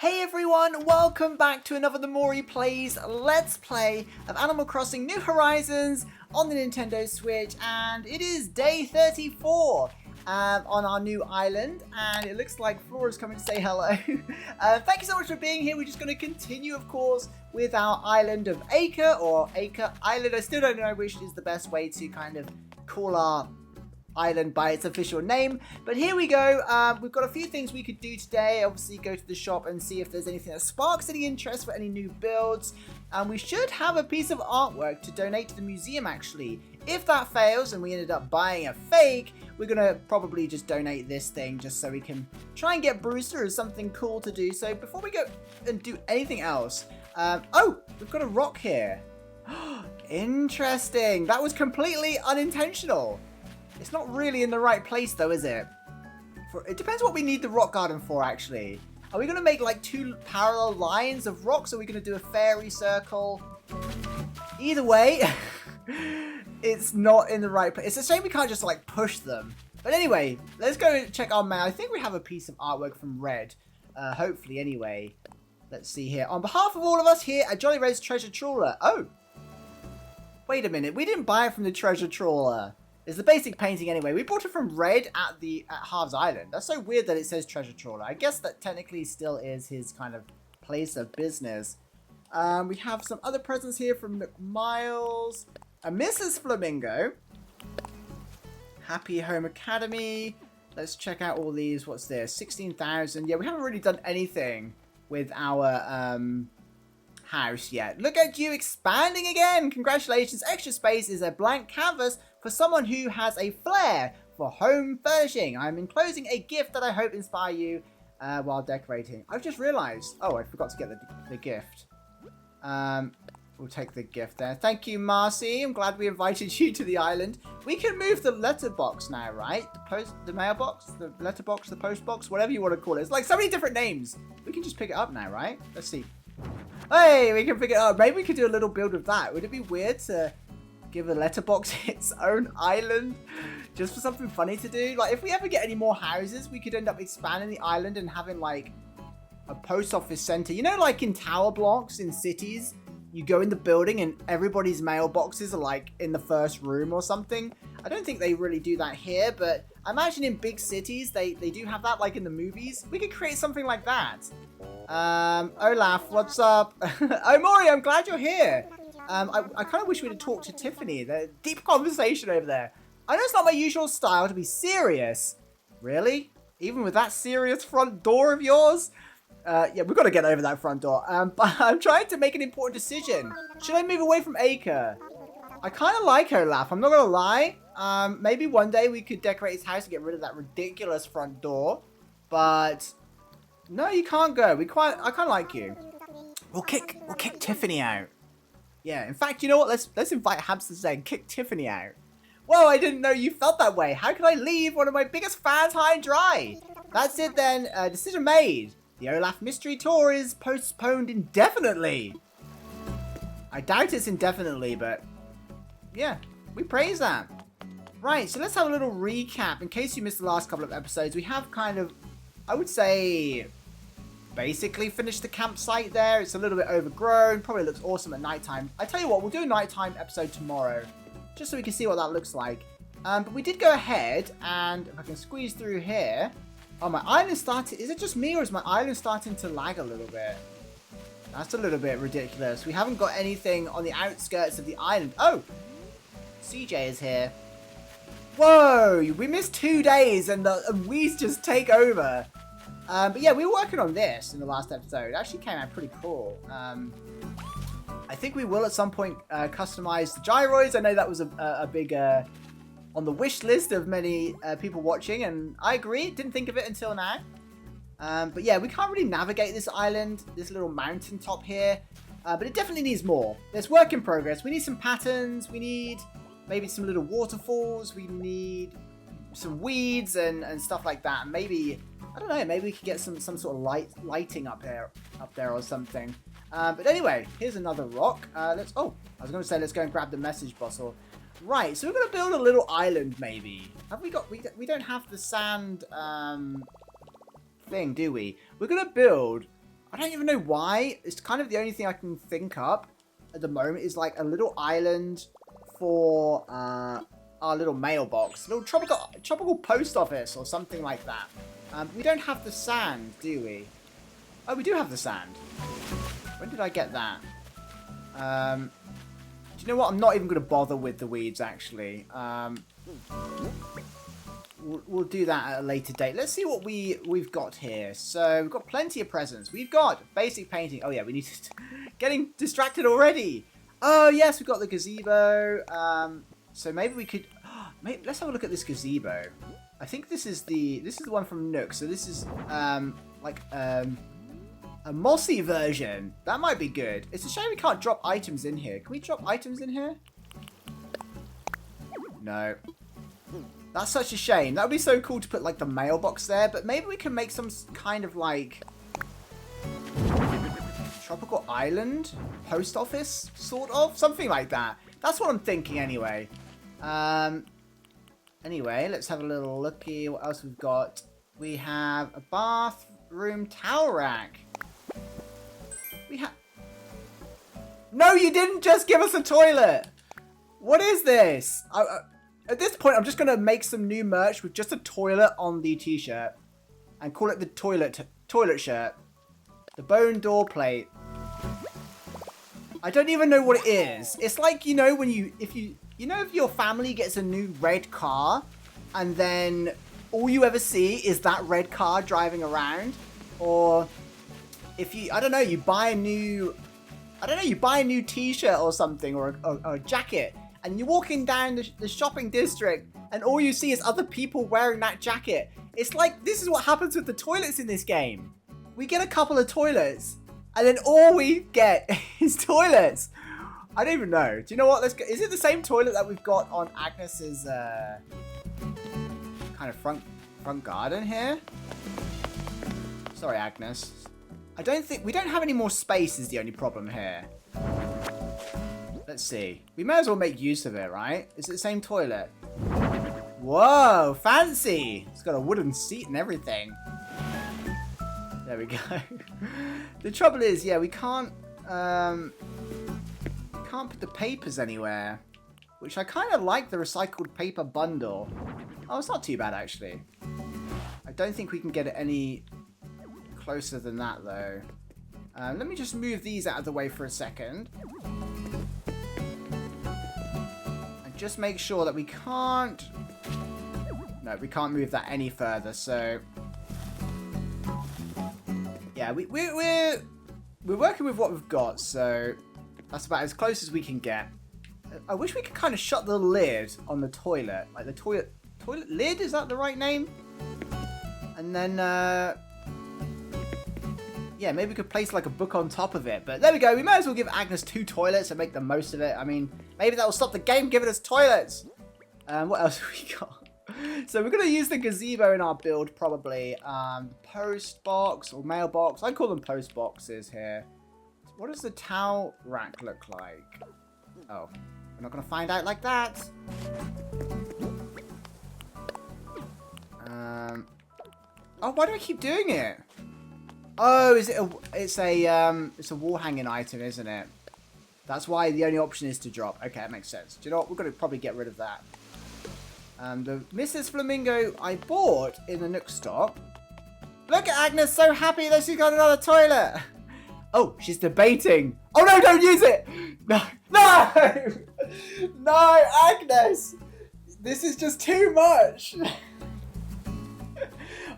Hey everyone, welcome back to another The Mori Plays Let's Play of Animal Crossing New Horizons on the Nintendo Switch, and it is day 34 on our new island, and it looks like Flora's coming to say hello. Thank you so much for being here. We're just going to continue, of course, with our island of Acre, or Acre Island. I still don't know which is the best way to kind of call our island by its official name, but here we go. We've got a few things we could do today. Obviously go to the shop and see if there's anything that sparks any interest for any new builds, and we should have a piece of artwork to donate to the museum actually. If that fails and we ended up buying a fake, we're gonna probably just donate this thing just so we can try and get Brewster as something cool to do. So before we go and do anything else, oh, we've got a rock here. Interesting. That was completely unintentional. It's not really in the right place though, is it? It depends what we need the rock garden for, actually. Are we going to make like two parallel lines of rocks? Or are we going to do a fairy circle? Either way, it's not in the right place. It's a shame we can't just like push them. But anyway, let's go and check our mail. I think we have a piece of artwork from Red. Hopefully anyway. Let's see here. On behalf of all of us here at Jolly Red's Treasure Trawler. Oh. Wait a minute. We didn't buy it from the Treasure Trawler. It's the basic painting anyway. We bought it from Red at Harv's Island. That's so weird that it says Treasure Trawler. I guess that technically still is his kind of place of business. We have some other presents here from McMiles. A Mrs. Flamingo. Happy Home Academy. Let's check out all these. What's this? 16,000. Yeah, we haven't really done anything with our house yet. Look at you expanding again. Congratulations. Extra space is a blank canvas for someone who has a flair for home furnishing. I'm enclosing a gift that I hope inspire you while decorating. I've just realized. Oh, I forgot to get the gift. We'll take the gift there. Thank you, Marcy. I'm glad we invited you to the island. We can move the letterbox now, right? The mailbox, the letterbox, the postbox, whatever you want to call it. It's like so many different names. We can just pick it up now, right? Let's see. Hey, we can pick it up. Maybe we could do a little build of that. Would it be weird to give a letterbox its own island just for something funny to do? Like, if we ever get any more houses, we could end up expanding the island and having like a post office center. You know, like in tower blocks in cities, you go in the building and everybody's mailboxes are like in the first room or something. I don't think they really do that here, but I imagine in big cities they do have that, like in the movies. We could create something like that. Olaf, what's up? Oh, Mori, I'm glad you're here. I kind of wish we'd have talked to Tiffany. There's a deep conversation over there. I know it's not my usual style to be serious. Really? Even with that serious front door of yours? Yeah, we've got to get over that front door. But I'm trying to make an important decision. Should I move away from Acre? I kind of like Olaf, I'm not going to lie. Maybe one day we could decorate his house and get rid of that ridiculous front door. But no, you can't go. I kind of like you. We'll kick Tiffany out. Yeah, in fact, you know what? Let's invite Hamster today and kick Tiffany out. Whoa, I didn't know you felt that way. How could I leave one of my biggest fans high and dry? That's it then. Decision made. The Olaf Mystery Tour is postponed indefinitely. I doubt it's indefinitely, but yeah, we praise that. Right, so let's have a little recap. In case you missed the last couple of episodes, we have kind of, I would say, basically finished the campsite there. It's a little bit overgrown. Probably looks awesome at nighttime. I tell you what, we'll do a nighttime episode tomorrow, just so we can see what that looks like. But we did go ahead, and if I can squeeze through here. Oh, my island started. Is it just me, or is my island starting to lag a little bit? That's a little bit ridiculous. We haven't got anything on the outskirts of the island. Oh, CJ is here. Whoa, we missed 2 days, and the weeds just take over. But yeah, we were working on this in the last episode. It actually came out pretty cool. I think we will at some point customize the gyroids. I know that was a big on the wish list of many people watching, and I agree. Didn't think of it until now. But yeah, we can't really navigate this island, this little mountain top here. But it definitely needs more. There's work in progress. We need some patterns. We need maybe some little waterfalls. We need some weeds and stuff like that. And maybe, I don't know, maybe we could get some sort of lighting up there or something. But anyway, here's another rock. I was going to say let's go and grab the message bottle. Right, so we're going to build a little island maybe. Have we got, we don't have the sand thing, do we? We're going to build I don't even know why. It's kind of the only thing I can think up at the moment is like a little island for our little mailbox. A little tropical post office or something like that. We don't have the sand, do we? Oh, we do have the sand. When did I get that? Do you know what? I'm not even going to bother with the weeds, actually. We'll do that at a later date. Let's see what we've got here. So we've got plenty of presents. We've got basic painting. Oh yeah, we need to... Getting distracted already. Oh yes, we've got the gazebo. So maybe we could... let's have a look at this gazebo. I think this is the one from Nook. So this is like a mossy version. That might be good. It's a shame we can't drop items in here. Can we drop items in here? No. That's such a shame. That would be so cool to put like the mailbox there, but maybe we can make some kind of like tropical island post office, sort of, something like that. That's what I'm thinking anyway. Anyway, let's have a little looky. What else we've got? We have a bathroom towel rack. We have... No, you didn't just give us a toilet. What is this? At this point, I'm just going to make some new merch with just a toilet on the t-shirt and call it the toilet shirt. The bone door plate. I don't even know what it is. It's like, you know, when if your family gets a new red car and then all you ever see is that red car driving around, or if I don't know, you buy a new t-shirt or something, or a jacket. And you're walking down the shopping district and all you see is other people wearing that jacket. It's like, this is what happens with the toilets in this game. We get a couple of toilets and then all we get is toilets. I don't even know. Do you know what? Let's go. Is it the same toilet that we've got on Agnes's kind of front garden here? Sorry, Agnes. We don't have any more space is the only problem here. Let's see. We may as well make use of it, right? Is it the same toilet? Whoa, fancy! It's got a wooden seat and everything. There we go. The trouble is, yeah, we can't put the papers anywhere. Which I kind of like the recycled paper bundle. Oh, it's not too bad, actually. I don't think we can get it any closer than that, though. Let me just move these out of the way for a second. Just make sure that we can't... No, we can't move that any further, so... Yeah, we're working with what we've got, so... That's about as close as we can get. I wish we could kind of shut the lid on the toilet. Like the toilet lid, is that the right name? And then, yeah, maybe we could place like a book on top of it. But there we go. We might as well give Agnes 2 toilets and make the most of it. I mean, maybe that will stop the game giving us toilets. What else have we got? So we're going to use the gazebo in our build, probably. Post box or mailbox. I call them post boxes here. What does the towel rack look like? Oh, we're not going to find out like that. Oh, why do I keep doing it? Oh, is it it's a wall hanging item, isn't it? That's why the only option is to drop. Okay, that makes sense. Do you know what? We're going to probably get rid of that. The Mrs. Flamingo I bought in the Nook stop. Look at Agnes, so happy that she's got another toilet. Oh, she's debating. Oh no, don't use it. No, no, no, Agnes. This is just too much.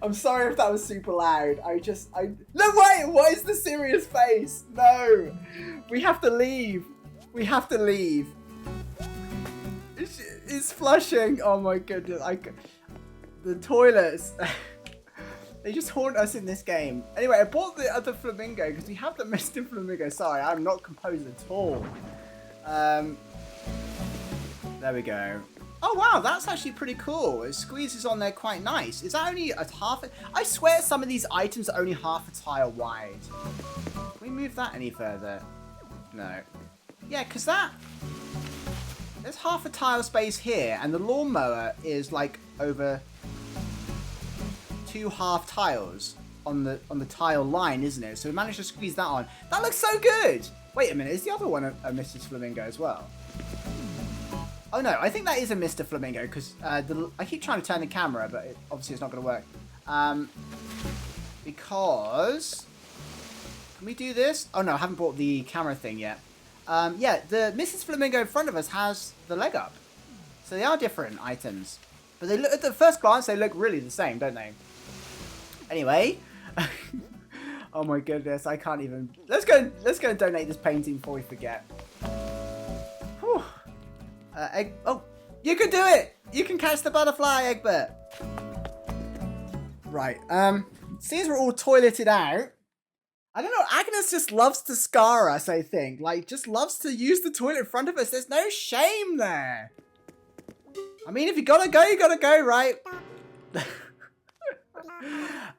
I'm sorry if that was super loud. No, wait, what is the serious face? No, we have to leave. We have to leave. It's flushing. Oh my goodness. The toilets. They just haunt us in this game. Anyway, I bought the other flamingo because we have the Mr. Flamingo. Sorry, I'm not composed at all. There we go. Oh wow, that's actually pretty cool. It squeezes on there quite nice. Is that only a half? I swear some of these items are only half a tile wide. Can we move that any further? No. Yeah, because there's half a tile space here, and the lawnmower is like over 2 half tiles. on the tile line, isn't it? So we managed to squeeze that on. That looks so good. Wait a minute, is the other one a Mrs. Flamingo as well? Oh no, I think that is a Mr. Flamingo because I keep trying to turn the camera, but obviously it's not going to work. Because can we do this? Oh no, I haven't brought the camera thing yet. Yeah, the Mrs. Flamingo in front of us has the leg up, so they are different items. But they look, at the first glance, they look really the same, don't they? Anyway, oh my goodness, I can't even. Let's go and donate this painting before we forget. Whew. Oh, you can do it! You can catch the butterfly, Egbert. Right. Since we're all toileted out, I don't know. Agnes just loves to scar us. I think, like, just loves to use the toilet in front of us. There's no shame there. I mean, if you gotta go, you gotta go, right?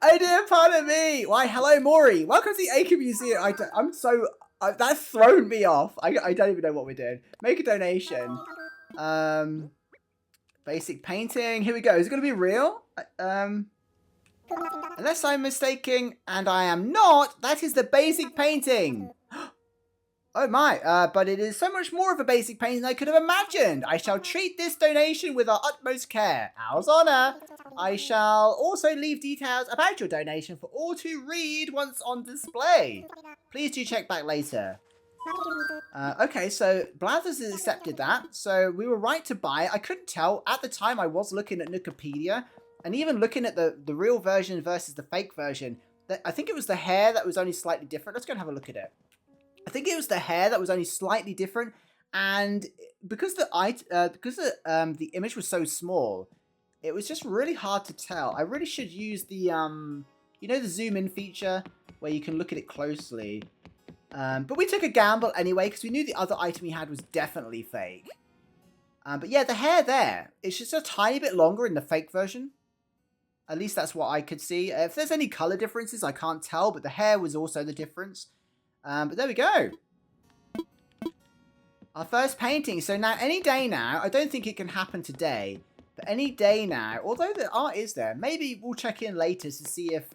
Oh dear, pardon me. Why, hello, Mori. Welcome to the ACNH Museum. I'm so... that's thrown me off. I don't even know what we're doing. Make a donation. Basic painting. Here we go. Is it going to be real? Unless I'm mistaken, and I am not, that is the basic painting. Oh my, but it is so much more of a basic painting than I could have imagined. I shall treat this donation with our utmost care. Ours honour. I shall also leave details about your donation for all to read once on display. Please do check back later. Okay, so Blathers has accepted that, so we were right to buy it. I couldn't tell. At the time, I was looking at Wikipedia, and even looking at the real version versus the fake version. I think it was the hair that was only slightly different. Let's go and have a look at it. I think it was the hair that was only slightly different, and because the image was so small, it was just really hard to tell. I really should use the you know, the zoom in feature where you can look at it closely. But we took a gamble anyway because we knew the other item we had was definitely fake. But yeah, the hair there, it's just a tiny bit longer in the fake version. At least that's what I could see. If there's any color differences, I can't tell, but the hair was also the difference. But there we go. Our first painting. So now, any day now, I don't think it can happen today, but any day now, although the art is there, maybe we'll check in later to see if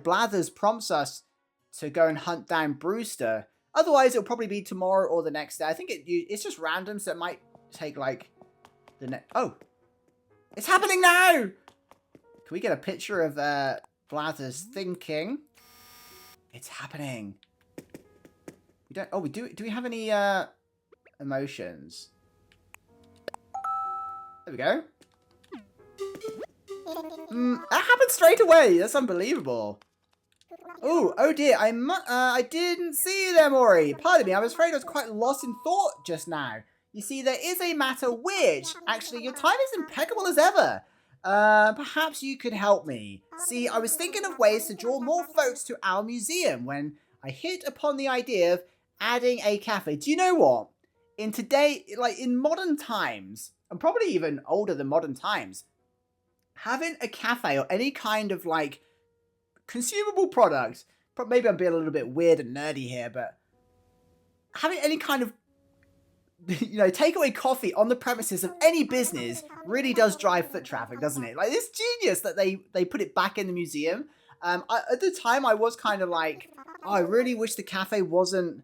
Blathers prompts us to go and hunt down Brewster. Otherwise, it'll probably be tomorrow or the next day. I think it's just random, so it might take like the next. Oh, it's happening now! Can we get a picture of Blathers thinking? It's happening. We don't. Oh, we do. Do we have any emotions? There we go. That happened straight away. That's unbelievable. Oh dear. I didn't see you there, Mori. Pardon me. I was afraid I was quite lost in thought just now. You see, there is a matter which, actually, your time is impeccable as ever. Perhaps you could help me. See, I was thinking of ways to draw more folks to our museum when I hit upon the idea of adding a cafe. Do you know what? In modern times, and probably even older than modern times, having a cafe or any kind of like consumable product, maybe I'm being a little bit weird and nerdy here, but having any kind of, you know, takeaway coffee on the premises of any business really does drive foot traffic, doesn't it? Like, it's genius that they put it back in the museum. At the time, I was kind of like, oh, I really wish the cafe wasn't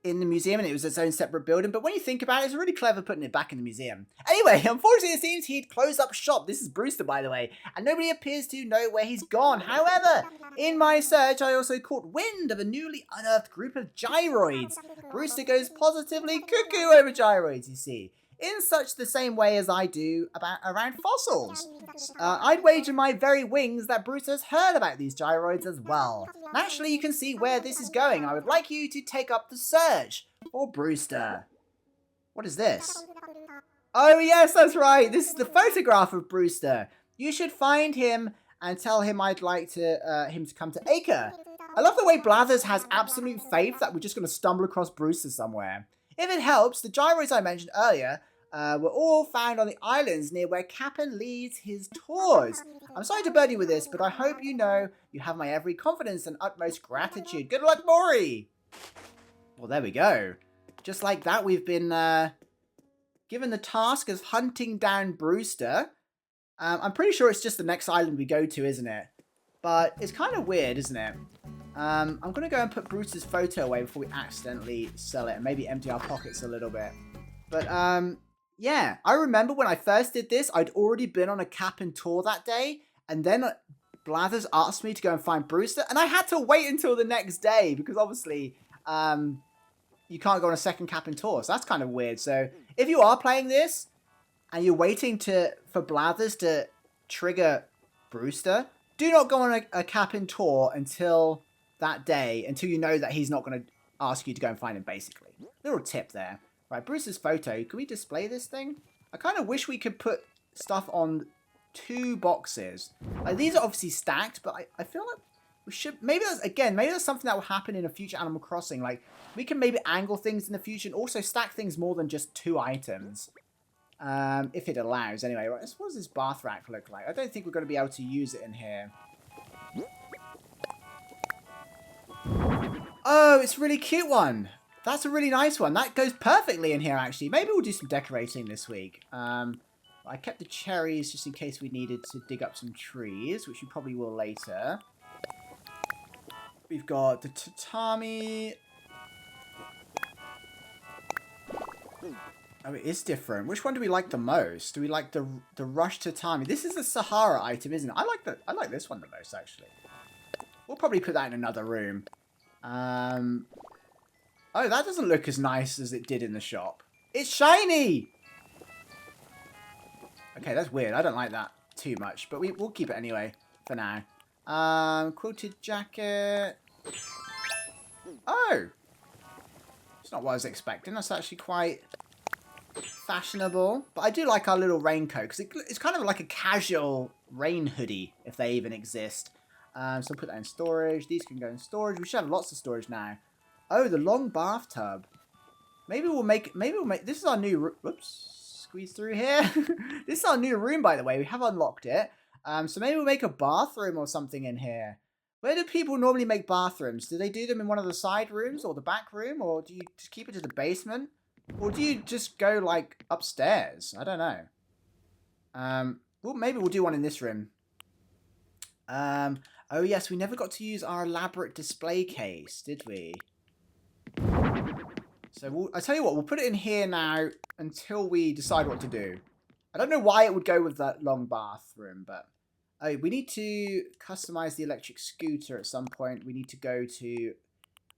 in the museum and it was its own separate building. But when you think about it, it's really clever putting it back in the museum. Anyway, unfortunately, it seems he'd closed up shop. This is Brewster, by the way, and nobody appears to know where he's gone. However, in my search, I also caught wind of a newly unearthed group of gyroids. Brewster goes positively cuckoo over gyroids, you see, in such the same way as I do around fossils. I'd wager my very wings that Brewster has heard about these gyroids as well. Naturally, you can see where this is going. I would like you to take up the search for Brewster. What is this? Oh yes, that's right. This is the photograph of Brewster. You should find him and tell him I'd like him to come to Acre. I love the way Blathers has absolute faith that we're just going to stumble across Brewster somewhere. If it helps, the gyroids I mentioned earlier were all found on the islands near where Cap'n leads his tours. I'm sorry to burden you with this, but I hope you know you have my every confidence and utmost gratitude. Good luck, Mori! Well, there we go. Just like that, we've been given the task of hunting down Brewster. I'm pretty sure it's just the next island we go to, isn't it? But it's kind of weird, isn't it? I'm going to go and put Bruce's photo away before we accidentally sell it and maybe empty our pockets a little bit. But, yeah, I remember when I first did this, I'd already been on a Cap'n tour that day, and then Blathers asked me to go and find Brewster, and I had to wait until the next day, because obviously, you can't go on a second Cap'n tour, so that's kind of weird. So, if you are playing this, and you're waiting for Blathers to trigger Brewster, do not go on a Cap'n tour until that day, until you know that he's not going to ask you to go and find him, basically. Little tip there. Right, Bruce's photo. Can we display this thing? I kind of wish we could put stuff on 2 boxes. Like, these are obviously stacked, but I feel like we should... Maybe that's something that will happen in a future Animal Crossing. Like, we can maybe angle things in the future and also stack things more than just 2 items. If it allows. Anyway, right, what does this bath rack look like? I don't think we're going to be able to use it in here. Oh, it's a really cute one. That's a really nice one. That goes perfectly in here, actually. Maybe we'll do some decorating this week. I kept the cherries just in case we needed to dig up some trees, which we probably will later. We've got the tatami. Oh, it is different. Which one do we like the most? Do we like the rush tatami? This is a Sahara item, isn't it? I like this one the most, actually. We'll probably put that in another room. Oh, that doesn't look as nice as it did in the shop. It's shiny! Okay, that's weird. I don't like that too much, but we'll keep it anyway for now. Quilted jacket. Oh! It's not what I was expecting. That's actually quite fashionable. But I do like our little raincoat, because it's kind of like a casual rain hoodie, if they even exist. So I'll put that in storage. These can go in storage. We should have lots of storage now. Oh, the long bathtub. Maybe we'll make, this is our new room. Whoops, squeeze through here. This is our new room, by the way. We have unlocked it. So maybe we'll make a bathroom or something in here. Where do people normally make bathrooms? Do they do them in one of the side rooms or the back room? Or do you just keep it to the basement? Or do you just go, like, upstairs? I don't know. Well, maybe we'll do one in this room. Oh, yes, we never got to use our elaborate display case, did we? So I tell you what, we'll put it in here now until we decide what to do. I don't know why it would go with that long bathroom, but we need to customize the electric scooter at some point. We need to go to...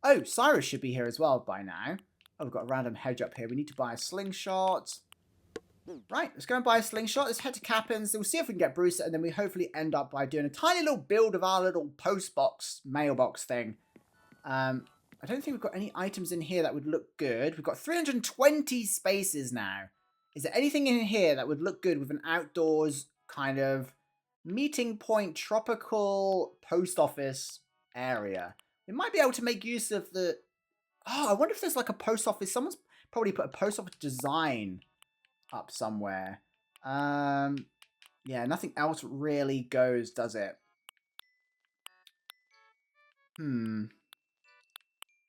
Oh, Cyrus should be here as well by now. Oh, we've got a random hedge up here. We need to buy a slingshot. Right, let's go and buy a slingshot. Let's head to Cap'n's. We'll see if we can get Brewster, and then we hopefully end up by doing a tiny little build of our little post box, mailbox thing. I don't think we've got any items in here that would look good. We've got 320 spaces now. Is there anything in here that would look good with an outdoors kind of meeting point, tropical post office area? We might be able to make use of the... Oh, I wonder if there's like a post office. Someone's probably put a post office design up somewhere. Yeah, nothing else really goes, does it?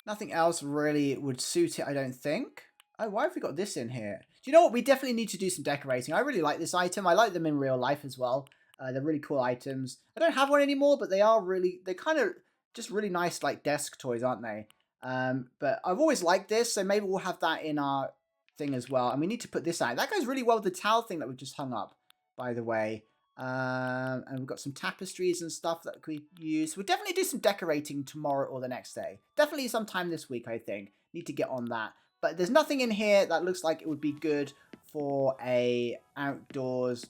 Nothing else really would suit it, I don't think. Oh, why have we got this in here? Do you know what? We definitely need to do some decorating. I really like this item. I like them in real life as well. They're really cool items. I don't have one anymore, but they're kind of just really nice, like, desk toys, aren't they? But I've always liked this, so maybe we'll have that in our thing as well. And we need to put this out. That goes really well with the towel thing that we've just hung up, by the way. And we've got some tapestries and stuff that we use. We'll definitely do some decorating tomorrow or the next day. Definitely sometime this week, I think. Need to get on that. But there's nothing in here that looks like it would be good for a outdoors...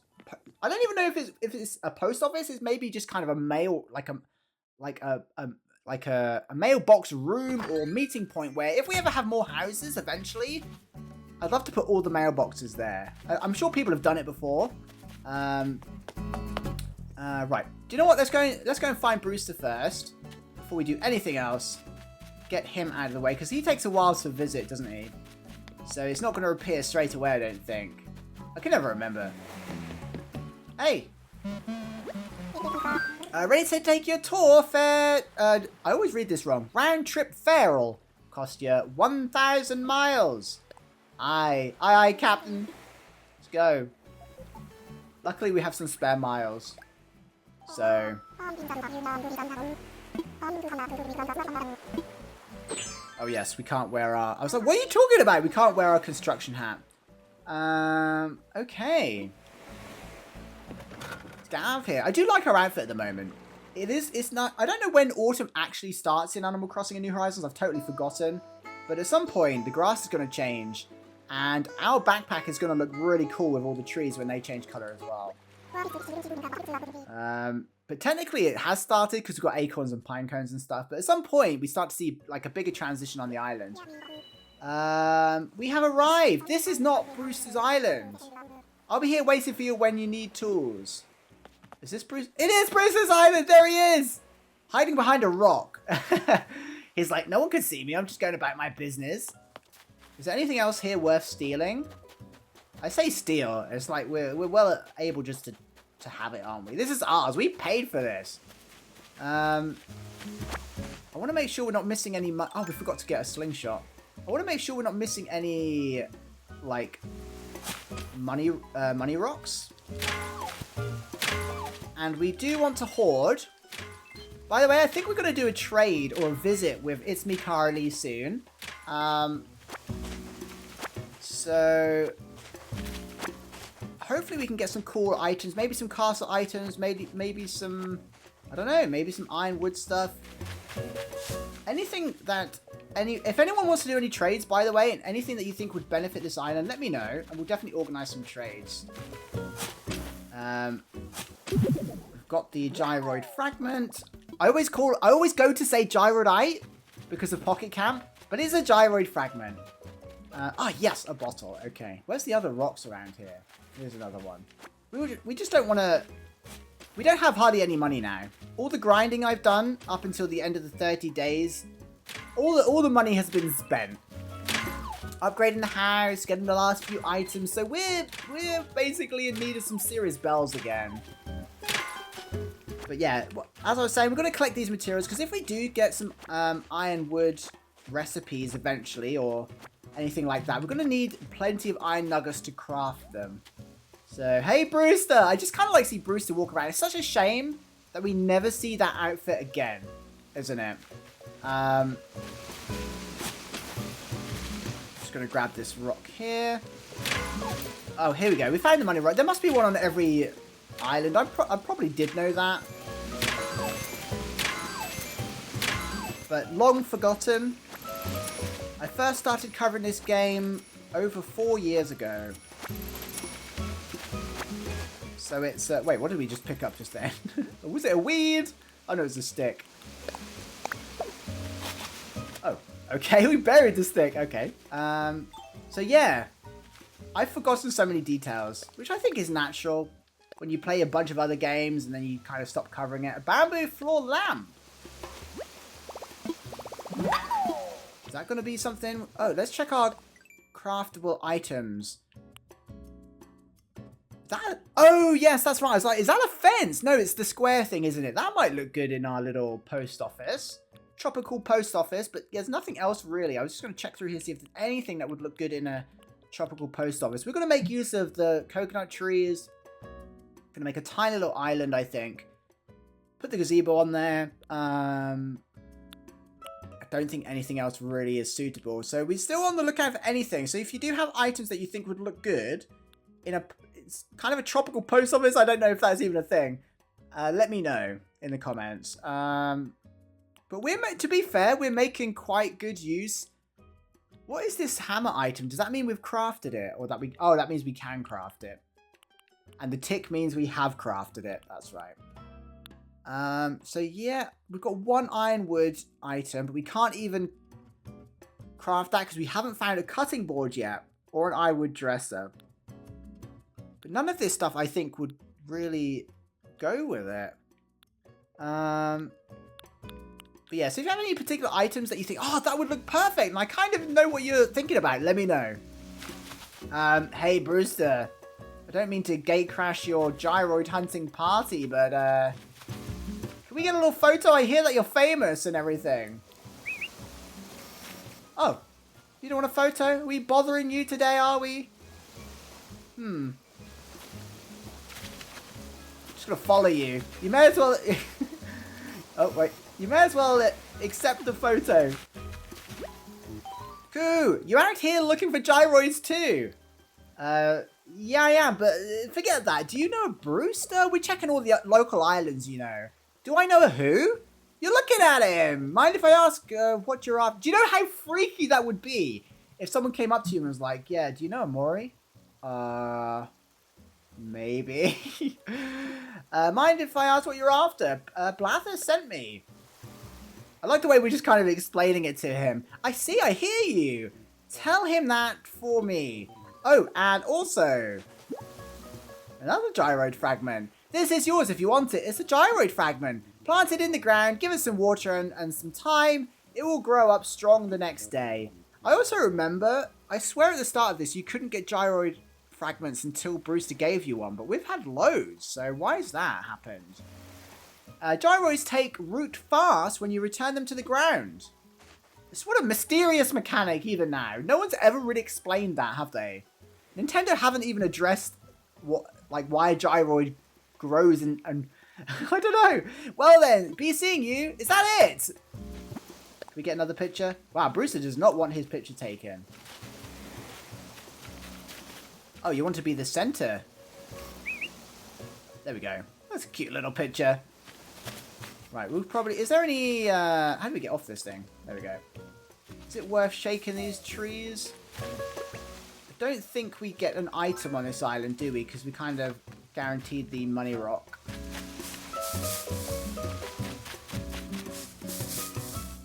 I don't even know if it's a post office. It's maybe just kind of a mail, like a mailbox room or meeting point where if we ever have more houses eventually, I'd love to put all the mailboxes there. I'm sure people have done it before. Right. Do you know what? Let's go and find Brewster first before we do anything else. Get him out of the way because he takes a while to visit, doesn't he? So it's not going to appear straight away, I don't think. I can never remember. Hey. Ready to take your tour? Fair. I always read this wrong. Round trip fare'll cost you 1,000 miles. Aye, Captain. Let's go. Luckily, we have some spare miles. So... Oh, yes, we can't wear our... I was like, what are you talking about? We can't wear our construction hat. Okay. Let's get out of here. I do like our outfit at the moment. It's not... I don't know when autumn actually starts in Animal Crossing and New Horizons. I've totally forgotten. But at some point, the grass is going to change. And our backpack is going to look really cool with all the trees when they change color as well. But technically it has started because we've got acorns and pine cones and stuff. But at some point, we start to see like a bigger transition on the island. We have arrived. This is not Brewster's Island. I'll be here waiting for you when you need tools. Is this Bruce? It is Brewster's Island. There he is. Hiding behind a rock. He's like, no one can see me. I'm just going about my business. Is there anything else here worth stealing? I say steal. It's like we're well able just to have it, aren't we? This is ours. We paid for this. I want to make sure we're not missing any... Oh, we forgot to get a slingshot. I want to make sure we're not missing any, like, money rocks. And we do want to hoard. By the way, I think we're going to do a trade or a visit with It's Me Carly soon. So... hopefully we can get some cool items. Maybe some castle items. Maybe some... I don't know. Maybe some ironwood stuff. Anything that... If anyone wants to do any trades, by the way, and anything that you think would benefit this island, let me know. And we'll definitely organize some trades. We've got the gyroid fragment. I always go to say gyroidite because of Pocket Camp. But it's a gyroid fragment. Yes, a bottle. Okay. Where's the other rocks around here? Here's another one. We just don't want to... We don't have hardly any money now. All the grinding I've done up until the end of the 30 days, all the money has been spent. Upgrading the house, getting the last few items. So we're basically in need of some serious bells again. But yeah, as I was saying, we're going to collect these materials because if we do get some ironwood recipes eventually or anything like that, we're going to need plenty of iron nuggets to craft them. So, hey Brewster! I just kind of like see Brewster walk around. It's such a shame that we never see that outfit again, isn't it? Just going to grab this rock here. Oh, here we go. We found the money rock. There must be one on every island. I probably did know that. But long forgotten. I first started covering this game over 4 years ago. So it's... wait, what did we just pick up just then? Was it a weed? Oh, no, it's a stick. Oh, okay. We buried the stick. Okay. So, yeah. I've forgotten so many details, which I think is natural when you play a bunch of other games and then you kind of stop covering it. A bamboo floor lamp. Is that going to be something? Oh, let's check our craftable items. Oh, yes, that's right. I was like, is that a fence? No, it's the square thing, isn't it? That might look good in our little post office. Tropical post office, but there's nothing else really. I was just going to check through here, see if there's anything that would look good in a tropical post office. We're going to make use of the coconut trees. Going to make a tiny little island, I think. Put the gazebo on there. I don't think anything else really is suitable. So we're still on the lookout for anything. So if you do have items that you think would look good in a... It's kind of a tropical post office. I don't know if that's even a thing. Let me know in the comments. But to be fair, we're making quite good use. What is this hammer item? Does that mean we've crafted it? Or that we... Oh, that means we can craft it. And the tick means we have crafted it. That's right. So yeah, we've got one ironwood item, but we can't even craft that because we haven't found a cutting board yet. Or an ironwood dresser. But none of this stuff, I think, would really go with it. But yeah, so if you have any particular items that you think, oh, that would look perfect, and I kind of know what you're thinking about, let me know. Hey, Brewster. I don't mean to gate crash your gyroid hunting party, but, can we get a little photo? I hear that you're famous and everything. Oh, you don't want a photo? Are we bothering you today, are we? just gonna follow you. You may as well... Oh, wait. You may as well accept the photo. Cool. You're out here looking for gyroids too. Yeah, I am, but forget that. Do you know Brewster? We're checking all the local islands, you know. Do I know who? You're looking at him. Mind if I ask what you're after? Do you know how freaky that would be if someone came up to you and was like, yeah, do you know Mori? Maybe. Mind if I ask what you're after? Blather sent me. I like the way we're just kind of explaining it to him. I see, I hear you. Tell him that for me. Oh, and also, another gyroid fragment. This is yours if you want it. It's a gyroid fragment. Plant it in the ground, give it some water and some time. It will grow up strong the next day. I also remember, I swear at the start of this, you couldn't get gyroid fragments until Brewster gave you one, but we've had loads, so why has that happened? Gyroids take root fast when you return them to the ground. It's what a mysterious mechanic even now. No one's ever really explained that, have they? Nintendo haven't even addressed why a gyroid grows and I don't know. Well then, be seeing you. Is that it? Can we get another picture? Wow, Brewster does not want his picture taken. Oh, you want to be the center? There we go. That's a cute little picture. Right, we'll probably... Is there any... how do we get off this thing? There we go. Is it worth shaking these trees? I don't think we get an item on this island, do we? Because we kind of guaranteed the money rock.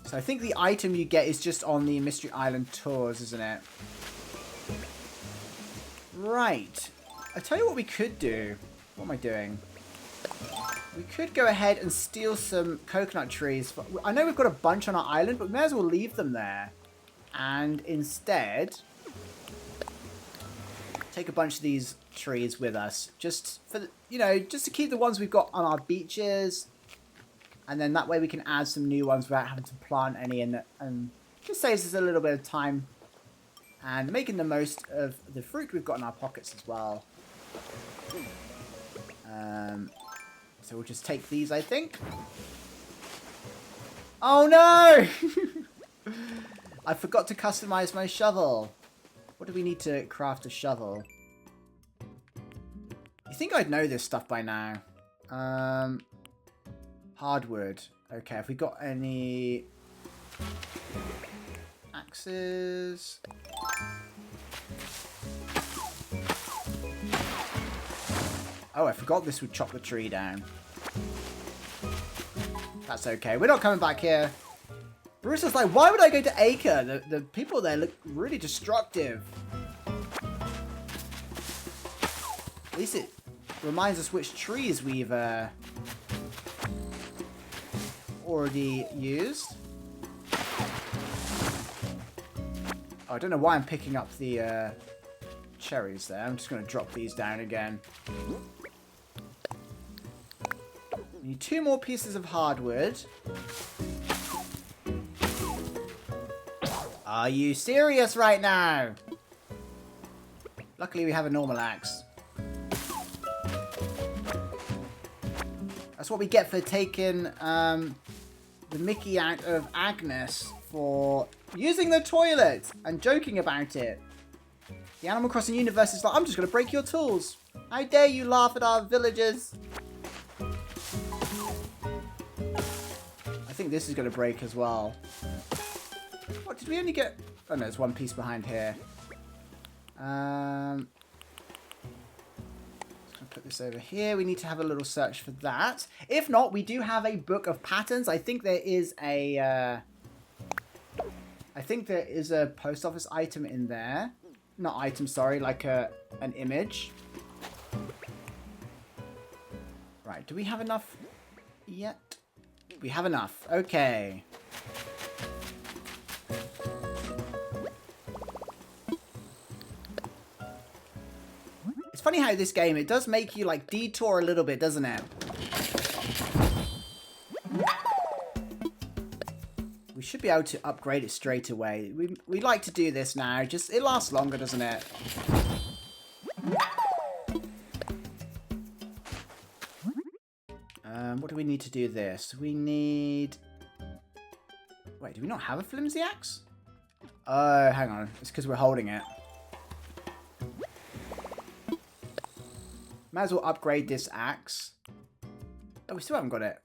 So I think the item you get is just on the Mystery Island tours, isn't it? Right. I tell you what we could do. What am I doing? We could go ahead and steal some coconut trees. I know we've got a bunch on our island, but we may as well leave them there. And instead, take a bunch of these trees with us. Just for, just to keep the ones we've got on our beaches. And then that way we can add some new ones without having to plant any in. And just saves us a little bit of time. And making the most of the fruit we've got in our pockets as well. So we'll just take these, I think. Oh no! I forgot to customize my shovel. What do we need to craft a shovel? You think I'd know this stuff by now? Hardwood. Okay, have we got any axes? Oh, I forgot this would chop the tree down. That's okay. We're not coming back here. Brewster's like, why would I go to Acre? The people there look really destructive. At least it reminds us which trees we've already used. Oh, I don't know why I'm picking up the cherries there. I'm just going to drop these down again. We need 2 more pieces of hardwood. Are you serious right now? Luckily we have a normal axe. That's what we get for taking the mickey out of Agnes for using the toilet and joking about it. The Animal Crossing universe is like, I'm just going to break your tools. How dare you laugh at our villagers? I think this is going to break as well. What, did we only get... Oh no, there's one piece behind here. Let's put this over here. We need to have a little search for that. If not, we do have a book of patterns. I think there is a... I think there is a post office item in there. Not item, sorry, like an image. Right, do we have enough yet? We have enough. Okay. It's funny how this game, it does make you like detour a little bit, doesn't it? We should be able to upgrade it straight away. We like to do this now. Just it lasts longer, doesn't it? What do we need to do this? We need... Wait, do we not have a flimsy axe? Oh, hang on. It's because we're holding it. Might as well upgrade this axe. Oh, we still haven't got it.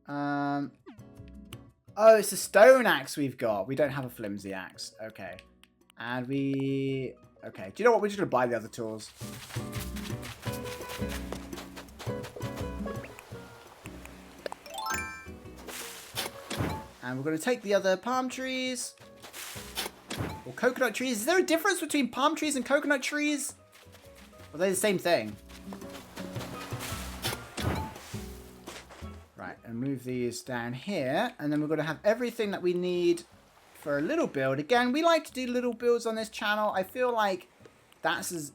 Oh, it's a stone axe we've got. We don't have a flimsy axe. Okay. And we... Okay. Do you know what? We're just going to buy the other tools. And we're going to take the other palm trees. Or coconut trees. Is there a difference between palm trees and coconut trees? Or are they the same thing? Right, and move these down here. And then we're going to have everything that we need for a little build. Again, we like to do little builds on this channel. I feel like that's as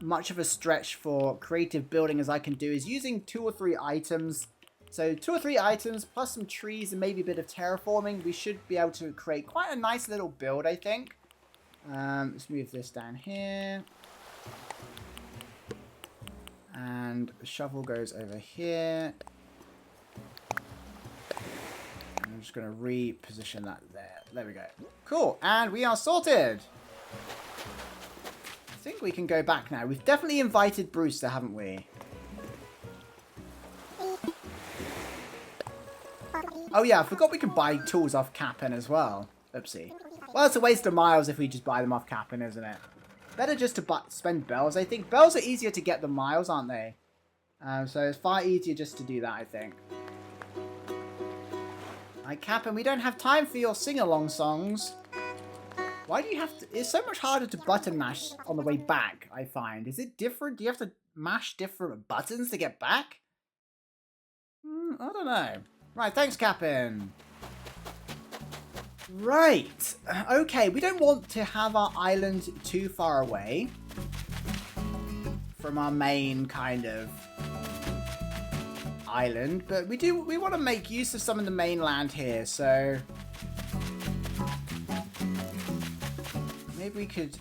much of a stretch for creative building as I can do, is using 2 or 3 items. So 2 or 3 items plus some trees and maybe a bit of terraforming. We should be able to create quite a nice little build, I think. Let's move this down here. And the shovel goes over here. And I'm just going to reposition that there. There we go. Cool. And we are sorted. I think we can go back now. We've definitely invited Brewster, haven't we? Oh yeah, I forgot we can buy tools off Cap'n as well. Oopsie. Well, it's a waste of miles if we just buy them off Cap'n, isn't it? Better just to spend bells. I think bells are easier to get than miles, aren't they? So it's far easier just to do that, I think. Like, Cap'n, we don't have time for your sing-along songs. Why do you have to... It's so much harder to button mash on the way back, I find. Is it different? Do you have to mash different buttons to get back? I don't know. Right, thanks, Cap'n. Right. Okay, we don't want to have our island too far away from our main kind of island, but we want to make use of some of the mainland here, so maybe we could...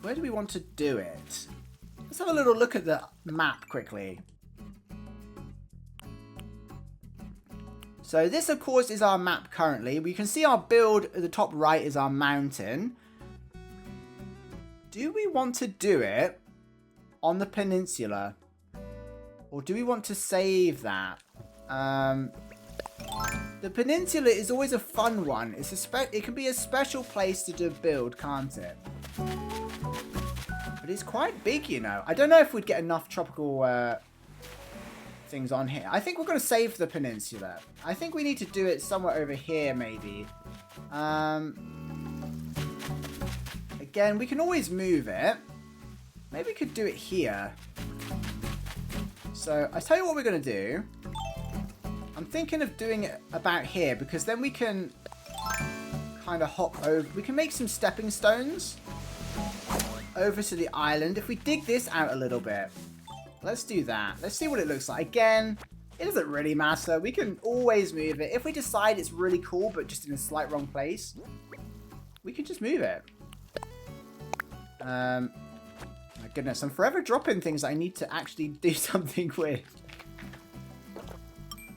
Where do we want to do it? Let's have a little look at the map quickly. So this, of course, is our map currently. We can see our build at the top right is our mountain. Do we want to do it on the peninsula? Or do we want to save that? The peninsula is always a fun one. It can be a special place to do a build, can't it? But it's quite big, you know. I don't know if we'd get enough tropical... things on here. I think we're going to save the peninsula. I think we need to do it somewhere over here, maybe. Again, we can always move it. Maybe we could do it here. So, I tell you what we're going to do. I'm thinking of doing it about here, because then we can kind of hop over. We can make some stepping stones over to the island. If we dig this out a little bit. Let's do that. Let's see what it looks like. Again, it doesn't really matter. We can always move it. If we decide it's really cool, but just in a slight wrong place, we can just move it. My goodness, I'm forever dropping things I need to actually do something with.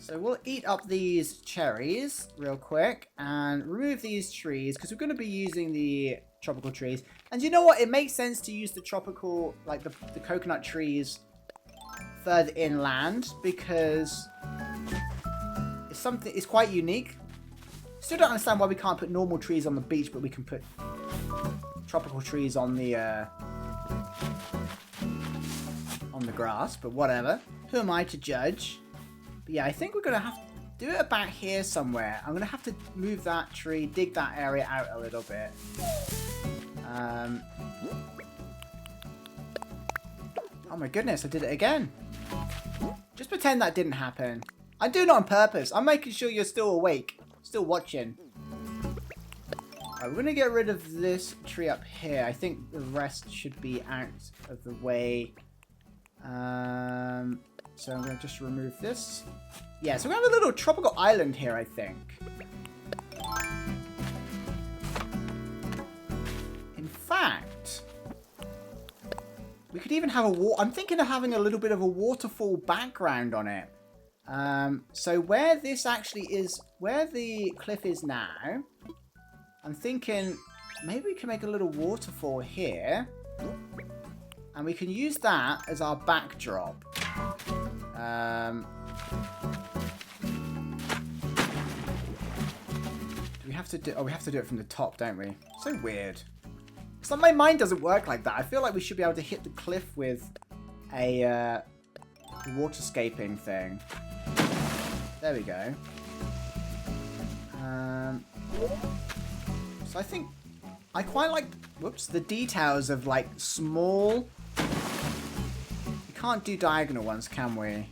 So we'll eat up these cherries real quick and remove these trees, because we're going to be using the tropical trees. And you know what? It makes sense to use the tropical, like the coconut trees further inland, because it's quite unique. Still don't understand why we can't put normal trees on the beach, but we can put tropical trees on the grass, but whatever. Who am I to judge? But yeah, I think we're gonna have to do it about here somewhere. I'm gonna have to move that tree, dig that area out a little bit. Oh my goodness, I did it again. Just pretend that didn't happen. I'm doing it on purpose. I'm making sure you're still awake, still watching. Right, we're going to get rid of this tree up here. I think the rest should be out of the way. So I'm going to just remove this. Yeah, so we're going to have a little tropical island here, I think. In fact... we could even have I'm thinking of having a little bit of a waterfall background on it. So where this actually is, where the cliff is now, I'm thinking maybe we can make a little waterfall here. And we can use that as our backdrop. Do we have to do... Oh, we have to do it from the top, don't we? So weird. It's like my mind doesn't work like that. I feel like we should be able to hit the cliff with a waterscaping thing. There we go. So I think I quite like, whoops, the details of like small. We can't do diagonal ones, can we?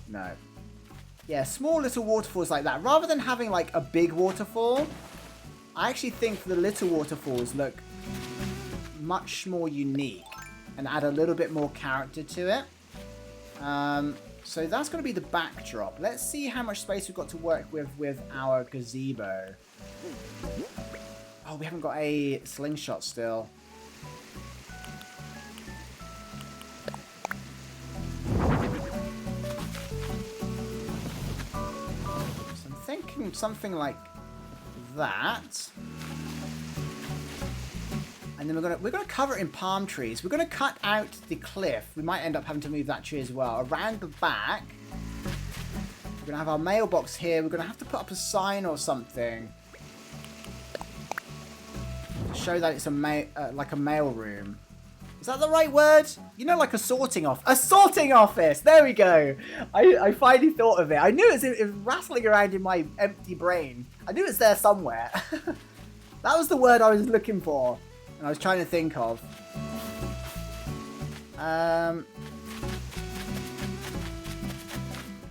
No. Yeah, small little waterfalls like that. Rather than having like a big waterfall, I actually think the little waterfalls look much more unique and add a little bit more character to it. So that's going to be the backdrop. Let's see how much space we've got to work with our gazebo. Oh, we haven't got a slingshot still. So I'm thinking something like that. And then we're gonna cover it in palm trees. We're gonna cut out the cliff. We might end up having to move that tree as well. Around the back, we're gonna have our mailbox here. We're gonna have to put up a sign or something to show that it's like a mail room. Is that the right word? You know, like a sorting office. A sorting office! There we go. I finally thought of it. I knew it was rattling around in my empty brain. I knew it's there somewhere. That was the word I was looking for. And I was trying to think of. Yeah,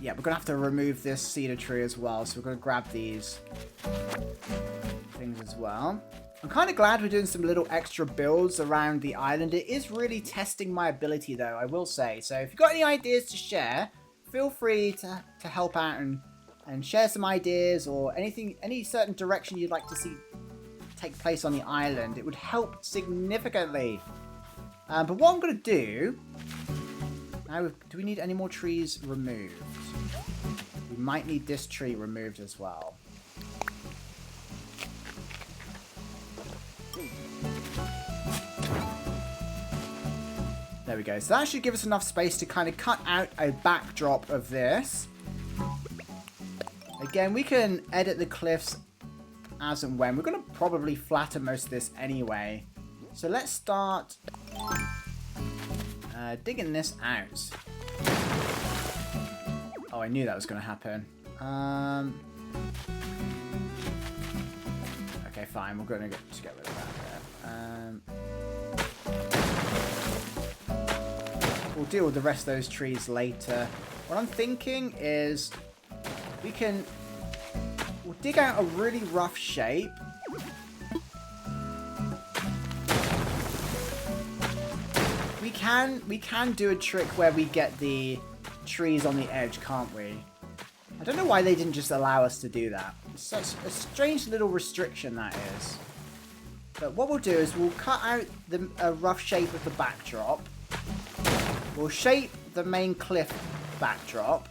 we're going to have to remove this cedar tree as well. So we're going to grab these things as well. I'm kind of glad we're doing some little extra builds around the island. It is really testing my ability, though, I will say. So if you've got any ideas to share, feel free to help out and share some ideas or anything, any certain direction you'd like to see take place on the island. It would help significantly. But what I'm going to do... Now, do we need any more trees removed? We might need this tree removed as well. There we go. So that should give us enough space to kind of cut out a backdrop of this. Again, we can edit the cliffs as and when. We're going to probably flatten most of this anyway. So let's start digging this out. Oh, I knew that was going to happen. Okay, fine. We're going to just get rid of that there. We'll deal with the rest of those trees later. What I'm thinking is we'll dig out a really rough shape. We can do a trick where we get the trees on the edge, can't we? I don't know why they didn't just allow us to do that. It's such a strange little restriction that is. But what we'll do is we'll cut out a rough shape of the backdrop. We'll shape the main cliff backdrop.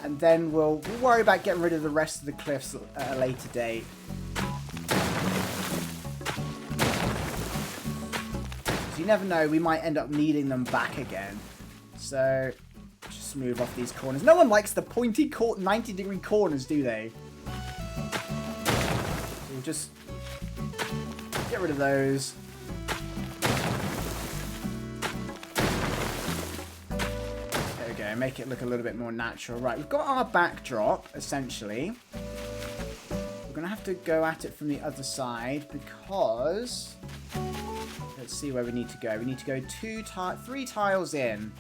And then we'll worry about getting rid of the rest of the cliffs at a later date. So you never know, we might end up needing them back again. So, just move off these corners. No one likes the pointy 90-degree corners, do they? We'll just get rid of those. Make it look a little bit more natural. Right, we've got our backdrop, essentially. We're going to have to go at it from the other side because... Let's see where we need to go. We need to go 3 tiles in.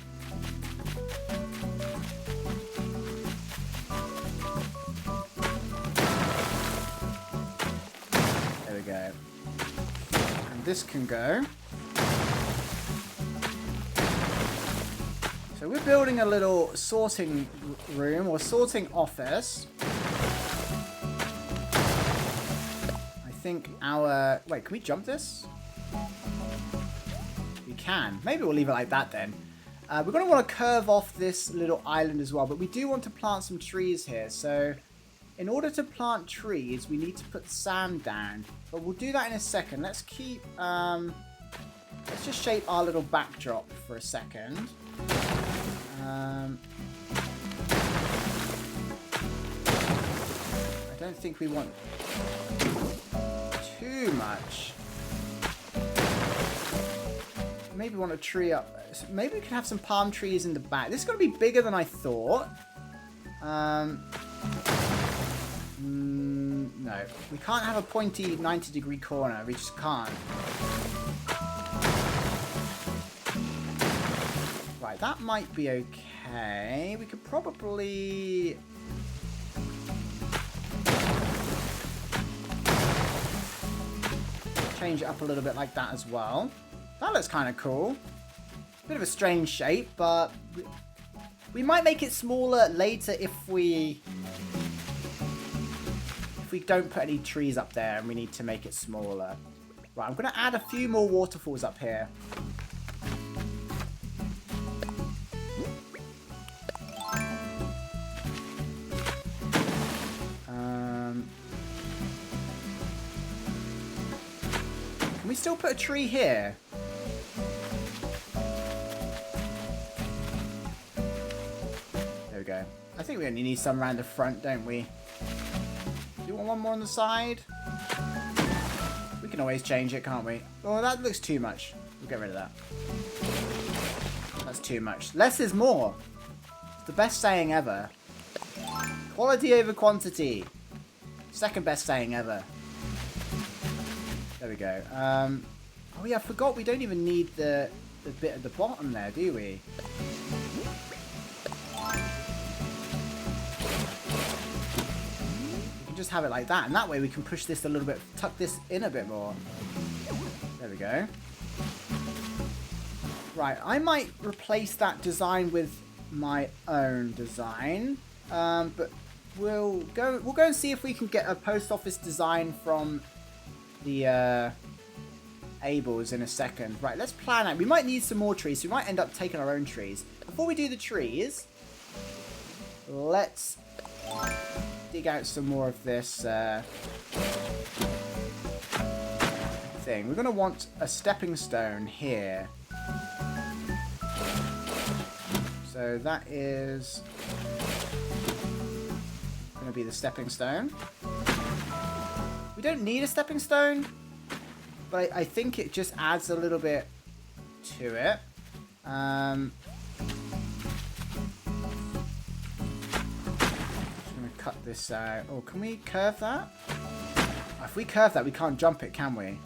There we go. And this can go. So we're building a little sorting room or sorting office. I think our... Wait, can we jump this? We can. Maybe we'll leave it like that then. We're going to want to curve off this little island as well, but we do want to plant some trees here. So in order to plant trees, we need to put sand down, but we'll do that in a second. Let's keep, let's just shape our little backdrop for a second. I don't think we want too much. Maybe we want a tree up. Maybe we can have some palm trees in the back. This is going to be bigger than I thought. No, we can't have a pointy 90-degree corner. We just can't. Right, that might be okay. We could probably... change it up a little bit like that as well. That looks kind of cool. Bit of a strange shape, but we might make it smaller later if we don't put any trees up there and we need to make it smaller. Right, I'm going to add a few more waterfalls up here. Can we still put a tree here? There we go. I think we only need some around the front, don't we? Do you want one more on the side? We can always change it, can't we? Oh, that looks too much. We'll get rid of that. That's too much. Less is more. It's the best saying ever. Quality over quantity. Second best saying ever. There we go. Oh yeah, I forgot we don't even need the bit at the bottom there, do we? We can just have it like that, and that way we can push this a little bit, tuck this in a bit more. There we go. Right, I might replace that design with my own design, but we'll go and see if we can get a post office design from the Ables in a second. Right, let's plan out. We might need some more trees, so we might end up taking our own trees. Before we do the trees, let's dig out some more of this thing. We're going to want a stepping stone here. So that is going to be the stepping stone. We don't need a stepping stone, but I think it just adds a little bit to it. I'm just going to cut this out. Oh, can we curve that? Oh, if we curve that, we can't jump it, can we?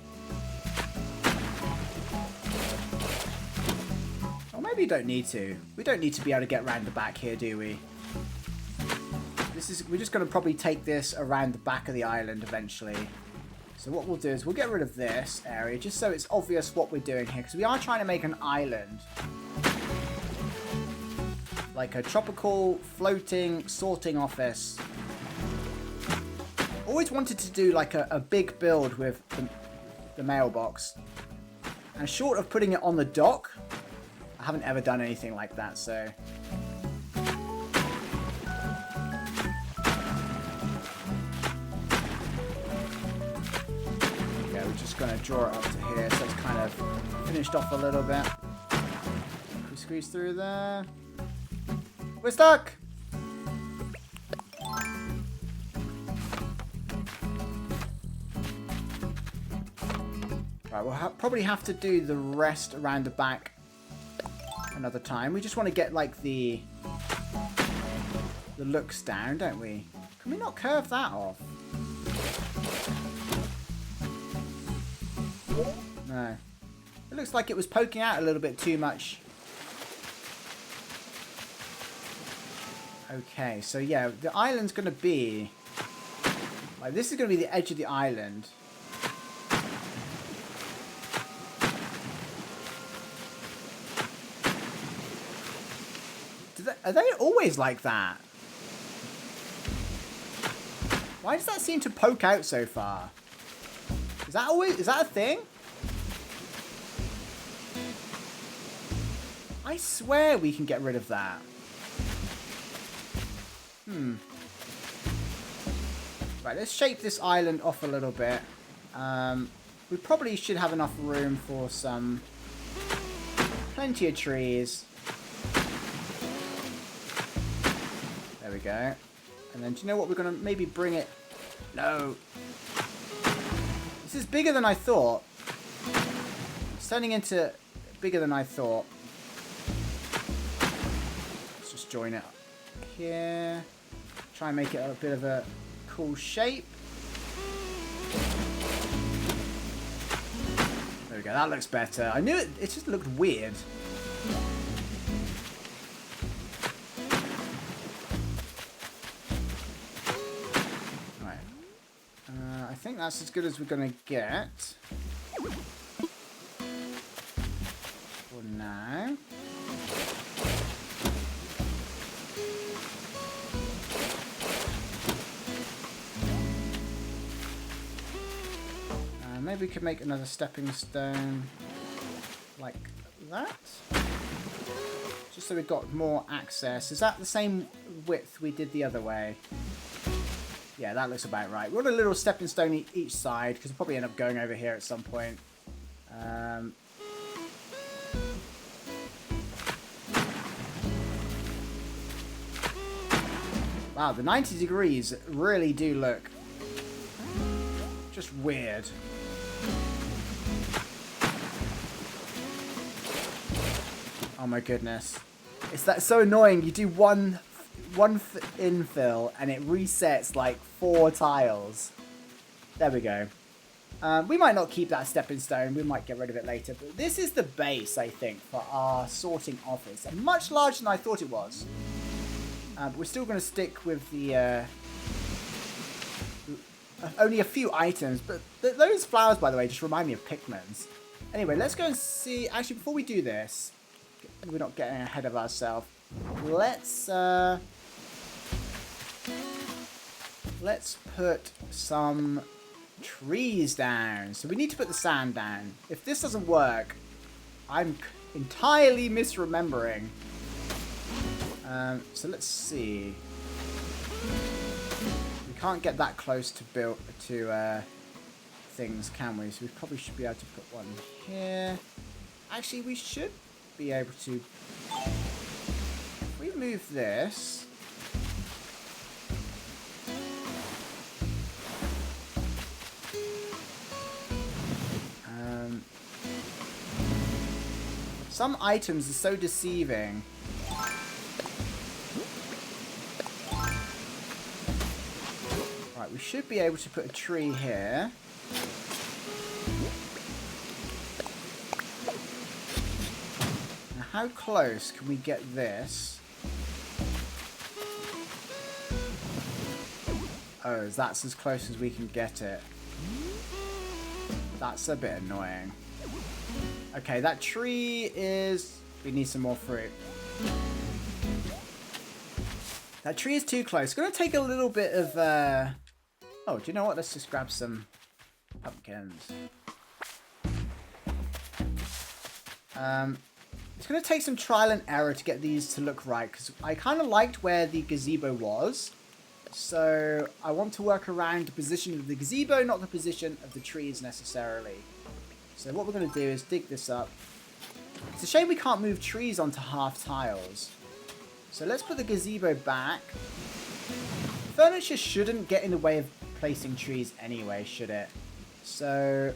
Or maybe we don't need to. We don't need to be able to get around the back here, do we? We're just going to probably take this around the back of the island eventually. So what we'll do is we'll get rid of this area just so it's obvious what we're doing here, because we are trying to make an island. Like a tropical floating sorting office. Always wanted to do like a big build with the mailbox. And short of putting it on the dock, I haven't ever done anything like that, so... going to draw it up to here so it's kind of finished off a little bit. We squeeze through there. We're stuck! Right, we'll probably have to do the rest around the back another time. We just want to get like the looks down, don't we? Can we not curve that off? No. It looks like it was poking out a little bit too much. Okay, so yeah, the island's going to be... like, this is going to be the edge of the island. Are they always like that? Why does that seem to poke out so far? Is that a thing? I swear we can get rid of that. Right, let's shape this island off a little bit. We probably should have enough room for plenty of trees. There we go. And then do you know what? We're going to maybe bring it... No. This is bigger than I thought. It's turning into bigger than I thought. Let's just join it up here. Try and make it a bit of a cool shape. There we go. That looks better. I knew it just looked weird. I think that's as good as we're going to get for now. Maybe we could make another stepping stone like that. Just so we've got more access. Is that the same width we did the other way? Yeah, that looks about right. We want a little stepping stone each side, because we'll probably end up going over here at some point. Wow, the 90 degrees really do look just weird. Oh my goodness. That's so annoying. You do one infill and it resets like 4 tiles. There we go. We might not keep that stepping stone. We might get rid of it later. But this is the base, I think, for our sorting office. And much larger than I thought it was. But we're still going to stick with the... only a few items. But those flowers, by the way, just remind me of Pikmins. Anyway, let's go and see... Actually, before we do this, we're not getting ahead of ourselves. Let's put some trees down. So we need to put the sand down. If this doesn't work, I'm entirely misremembering. So let's see. We can't get that close to things, can we? So we probably should be able to put one here. Actually, we should be able to. If we move this. Some items are so deceiving. Right, we should be able to put a tree here. Now, how close can we get this? Oh, that's as close as we can get it. That's a bit annoying. Okay, that tree is... We need some more fruit. That tree is too close. It's going to take a little bit of... Oh, do you know what? Let's just grab some pumpkins. It's going to take some trial and error to get these to look right, because I kind of liked where the gazebo was. So I want to work around the position of the gazebo, not the position of the trees necessarily. So what we're going to do is dig this up. It's a shame we can't move trees onto half tiles. So let's put the gazebo back. Furniture shouldn't get in the way of placing trees anyway, should it? So...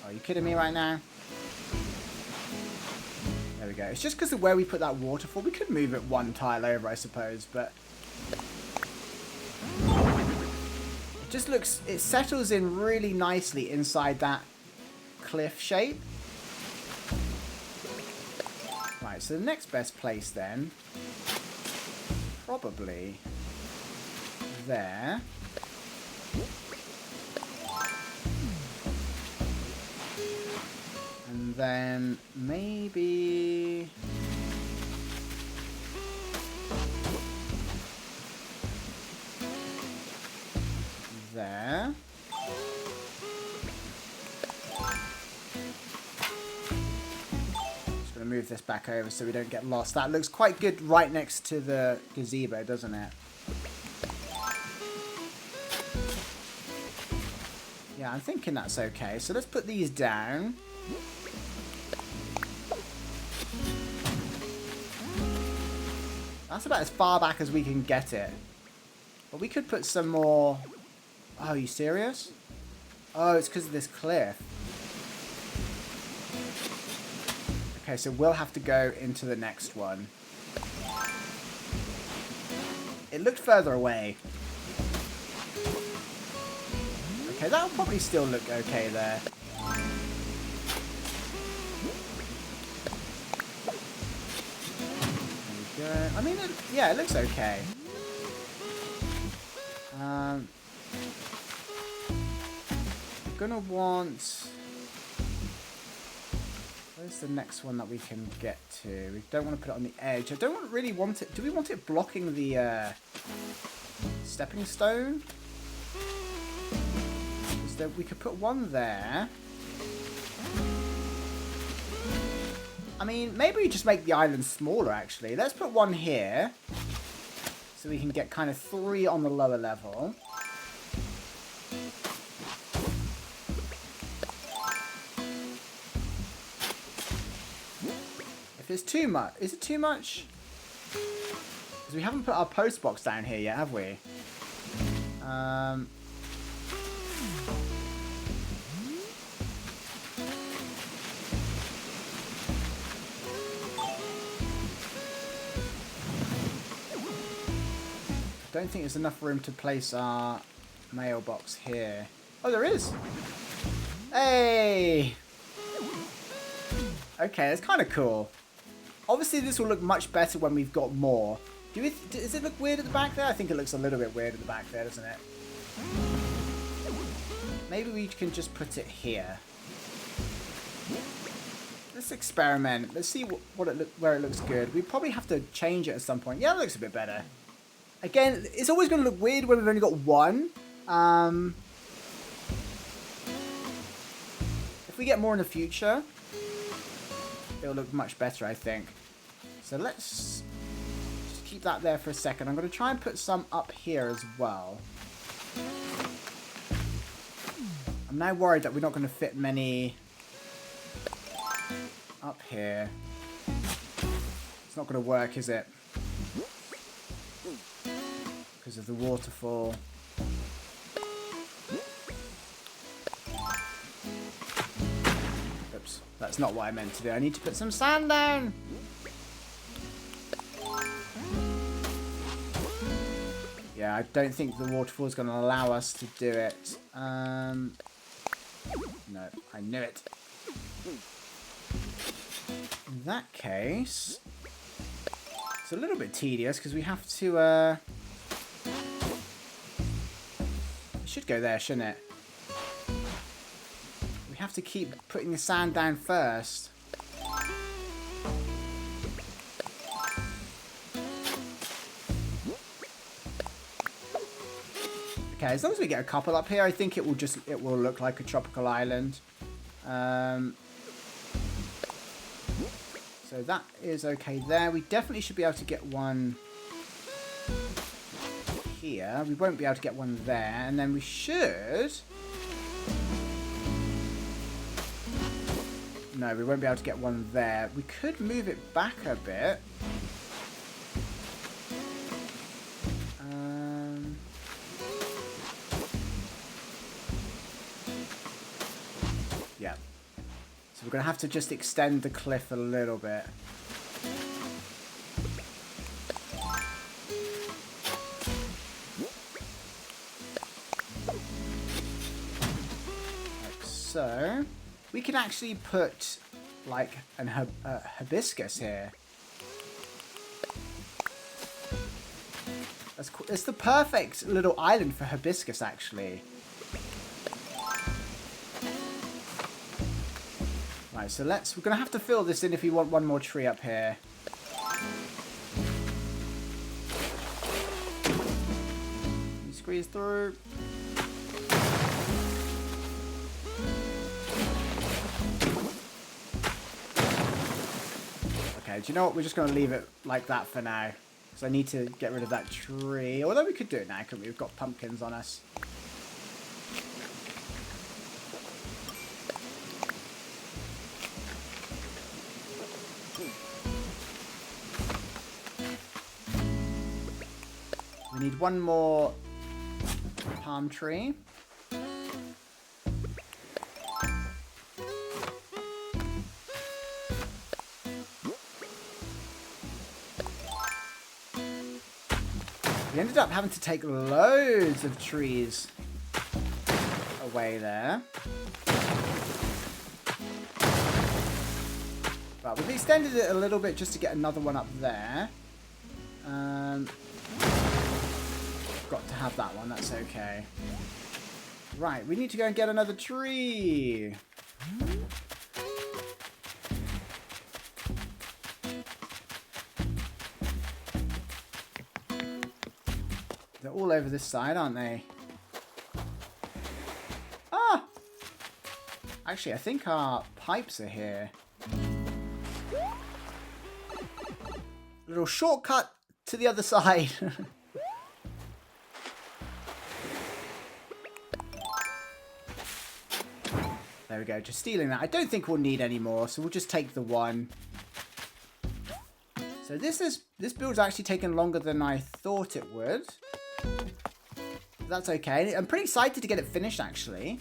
Are you kidding me right now? There we go. It's just because of where we put that waterfall. We could move it one tile over, I suppose, but... It just looks... It settles in really nicely inside that cliff shape. Right, so the next best place then... Probably... There. And then maybe... There. move this back over so we don't get lost. That looks quite good right next to the gazebo, doesn't it? Yeah, I'm thinking that's okay. So let's put these down. That's about as far back as we can get it. But we could put some more... Oh, are you serious? Oh, it's because of this cliff. Okay, so we'll have to go into the next one. It looked further away. Okay, that'll probably still look okay there. There we go. I mean, yeah, it looks okay. We're gonna want... Where's the next one that we can get to? We don't want to put it on the edge. I don't really want it... Do we want it blocking the stepping stone? We could put one there. I mean, maybe we just make the island smaller, actually. Let's put one here. So we can get kind of 3 on the lower level. If it's too much... Is it too much? Because we haven't put our post box down here yet, have we? I don't think there's enough room to place our mailbox here. Oh, there is. Hey! Okay, that's kind of cool. Obviously, this will look much better when we've got more. Does it look weird at the back there? I think it looks a little bit weird at the back there, doesn't it? Maybe we can just put it here. Let's experiment. Let's see where it looks good. We probably have to change it at some point. Yeah, it looks a bit better. Again, it's always going to look weird when we've only got one. If we get more in the future, it'll look much better, I think. So let's just keep that there for a second. I'm going to try and put some up here as well. I'm now worried that we're not going to fit many up here. It's not going to work, is it? Because of the waterfall. Oops, that's not what I meant to do. I need to put some sand down. Yeah, I don't think the waterfall is going to allow us to do it. No, I knew it. In that case, it's a little bit tedious because we have to... It should go there, shouldn't it? We have to keep putting the sand down first. Okay, as long as we get a couple up here, I think it will look like a tropical island. So that is okay there. We definitely should be able to get one here. We won't be able to get one there. And then we should... No, we won't be able to get one there. We could move it back a bit. Yeah. So we're going to have to just extend the cliff a little bit. Like so. We can actually put like an hibiscus here. That's cool. It's the perfect little island for hibiscus, actually. Right, so we're going to have to fill this in if we want one more tree up here. Squeeze through. do you know what? We're just going to leave it like that for now. So I need to get rid of that tree. Although we could do it now, couldn't we? We've got pumpkins on us. We need one more palm tree. We ended up having to take loads of trees away there. But we've extended it a little bit just to get another one up there. Got to have that one, that's okay. Right, we need to go and get another tree. They're all over this side, aren't they? Ah! Actually, I think our pipes are here. Little shortcut to the other side. There we go, just stealing that. I don't think we'll need any more, so we'll just take the one. So this build's actually taken longer than I thought it would. That's okay. I'm pretty excited to get it finished, actually.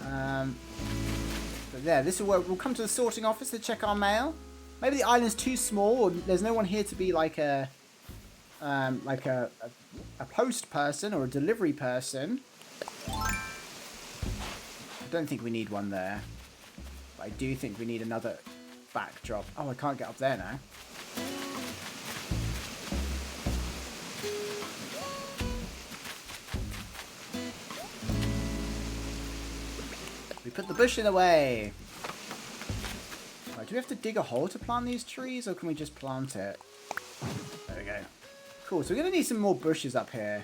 But yeah, this will work. We'll come to the sorting office to check our mail. Maybe the island's too small, or there's no one here to be like a post person or a delivery person. I don't think we need one there. But I do think we need another backdrop. Oh, I can't get up there now. We put the bush in the way. Right, do we have to dig a hole to plant these trees, or can we just plant it? There we go. Cool, so we're going to need some more bushes up here.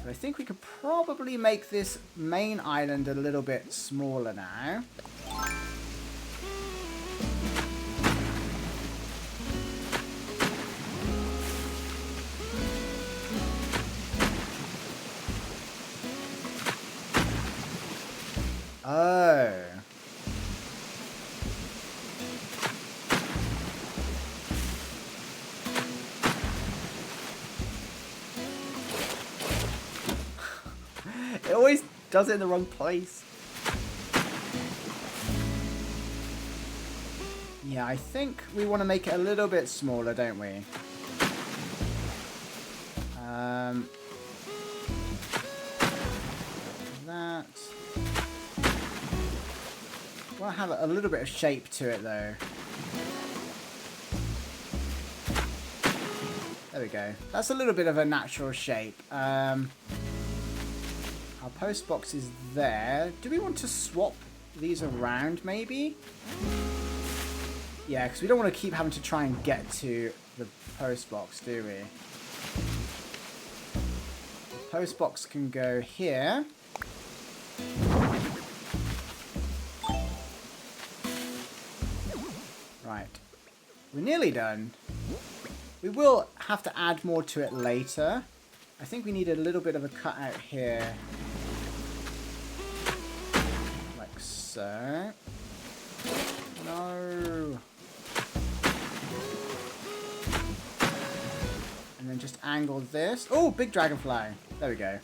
I think we could probably make this main island a little bit smaller now. Oh. It always does it in the wrong place. Yeah, I think we want to make it a little bit smaller, don't we? That. I want to have a little bit of shape to it, though. There we go. That's a little bit of a natural shape. Our post box is there. Do we want to swap these around, maybe? Yeah, because we don't want to keep having to try and get to the post box, do we? The post box can go here. Right. We're nearly done. We will have to add more to it later. I think we need a little bit of a cutout here. Like so. No. And then just angle this. Oh, big dragonfly. There we go.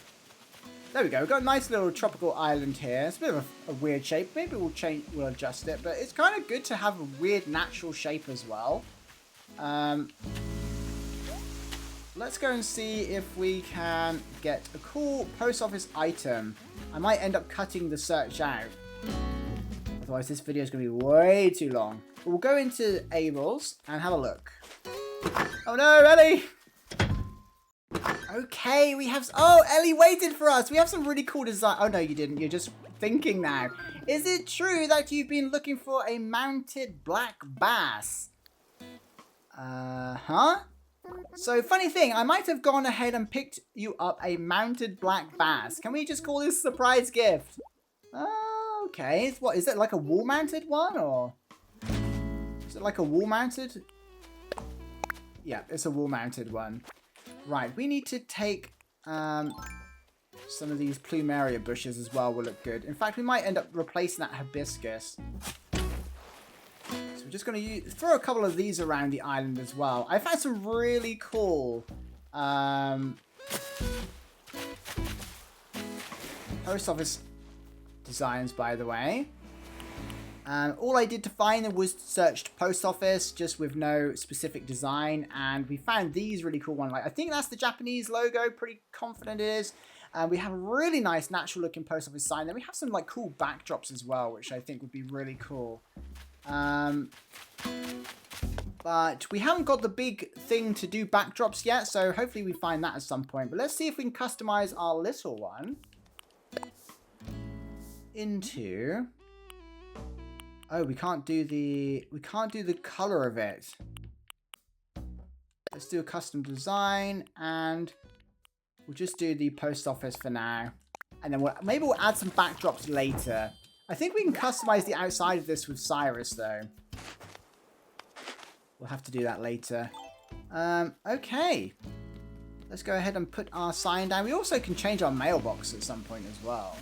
There we go. We've got a nice little tropical island here. It's a bit of a weird shape. Maybe we'll adjust it. But it's kind of good to have a weird natural shape as well. Let's go and see if we can get a cool post office item. I might end up cutting the search out. Otherwise this video is going to be way too long. But we'll go into Abel's and have a look. Oh no, Ellie! Okay, we have... Oh, Ellie waited for us. We have some really cool design. Oh no, you didn't. You're just thinking now. Is it true that you've been looking for a mounted black bass? Huh? So, funny thing, I might have gone ahead and picked you up a mounted black bass. Can we just call this a surprise gift? Okay. What, is it like a wall-mounted one, or? Is it like a wall-mounted? Yeah, it's a wall-mounted one. Right, we need to take some of these plumeria bushes as well will look good. In fact, we might end up replacing that hibiscus. So we're just going to throw a couple of these around the island as well. I found some really cool post office designs, by the way. All I did to find them was searched post office, just with no specific design, and we found these really cool ones. Like, I think that's the Japanese logo, pretty confident it is. We have a really nice natural looking post office sign. Then we have some like cool backdrops as well, which I think would be really cool. But we haven't got the big thing to do backdrops yet, so hopefully we find that at some point. But let's see if we can customize our little one into... Oh, we can't do the color of it. Let's do a custom design, and we'll just do the post office for now. And then maybe we'll add some backdrops later. I think we can customize the outside of this with Cyrus, though. We'll have to do that later. Okay. Let's go ahead and put our sign down. We also can change our mailbox at some point as well.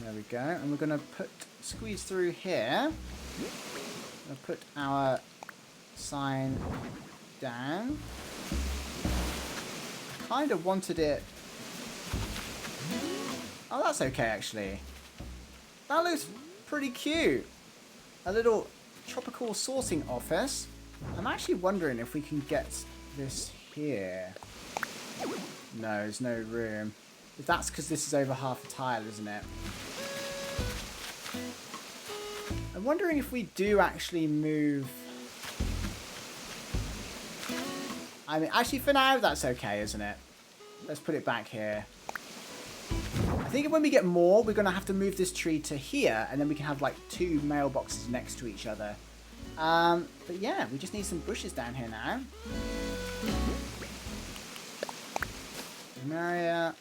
There we go. And we're going to squeeze through here. We'll put our sign down. Kind of wanted it. Oh, that's okay, actually. That looks pretty cute. A little tropical sourcing office. I'm actually wondering if we can get this here. No, there's no room. That's because this is over half a tile, isn't it? I'm wondering if we do actually move... I mean, actually for now, that's okay, isn't it? Let's put it back here. I think when we get more, we're going to have to move this tree to here, and then we can have like 2 mailboxes next to each other. But yeah, we just need some bushes down here now. Maria.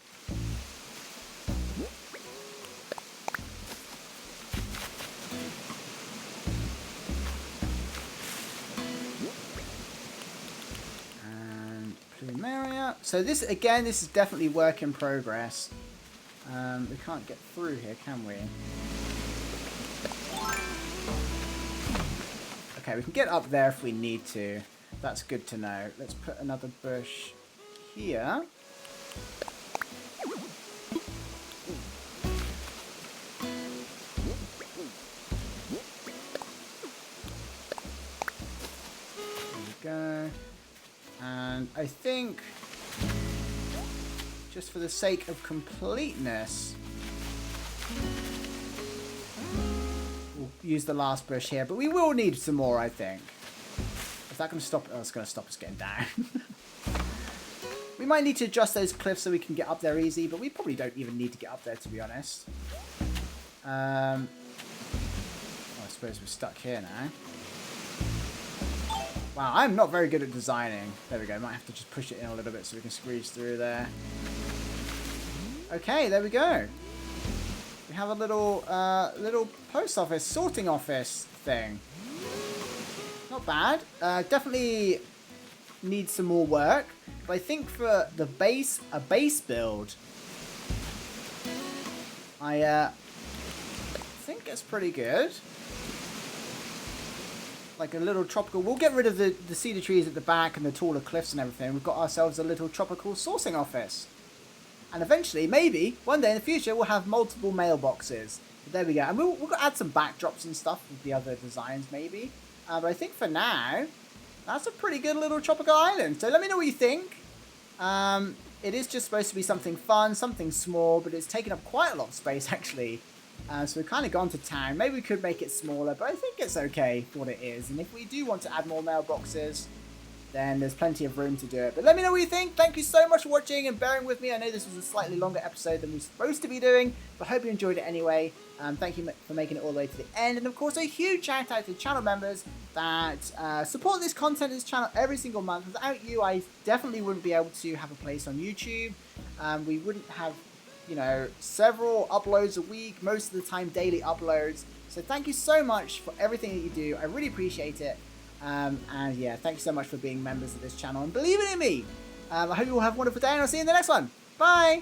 Plumeria. So this, again, this is definitely work in progress. We can't get through here, can we? Okay, we can get up there if we need to. That's good to know. Let's put another bush here. There we go. And I think, just for the sake of completeness, we'll use the last bush here. But we will need some more, I think. Is that going to stop? Oh, it's going to stop us getting down. We might need to adjust those cliffs so we can get up there easy, but we probably don't even need to get up there, to be honest. I suppose we're stuck here now. Wow, I'm not very good at designing. There we go. Might have to just push it in a little bit so we can squeeze through there. Okay, there we go. We have a little little post office, sorting office thing. Not bad. Definitely needs some more work. But I think for the base, a base build, I think it's pretty good. Like a little tropical... We'll get rid of the cedar trees at the back and the taller cliffs and everything. We've got ourselves a little tropical sourcing office. And eventually, maybe, one day in the future, we'll have multiple mailboxes. But there we go. And we'll add some backdrops and stuff with the other designs, maybe. But I think for now, that's a pretty good little tropical island. So let me know what you think. It is just supposed to be something fun, something small, but it's taken up quite a lot of space, actually. So we've kind of gone to town. Maybe we could make it smaller, but I think it's okay for what it is. And if we do want to add more mailboxes, then there's plenty of room to do it. But let me know what you think. Thank you so much for watching and bearing with me. I know this was a slightly longer episode than we're supposed to be doing, but I hope you enjoyed it anyway. Thank you for making it all the way to the end. And of course, a huge shout out to channel members that support this content, this channel every single month. Without you, I definitely wouldn't be able to have a place on YouTube. We wouldn't have, you know, several uploads a week, most of the time daily uploads. So thank you so much for everything that you do. I really appreciate it. And yeah, thank you so much for being members of this channel and believing in me. I hope you all have a wonderful day, and I'll see you in the next one. Bye!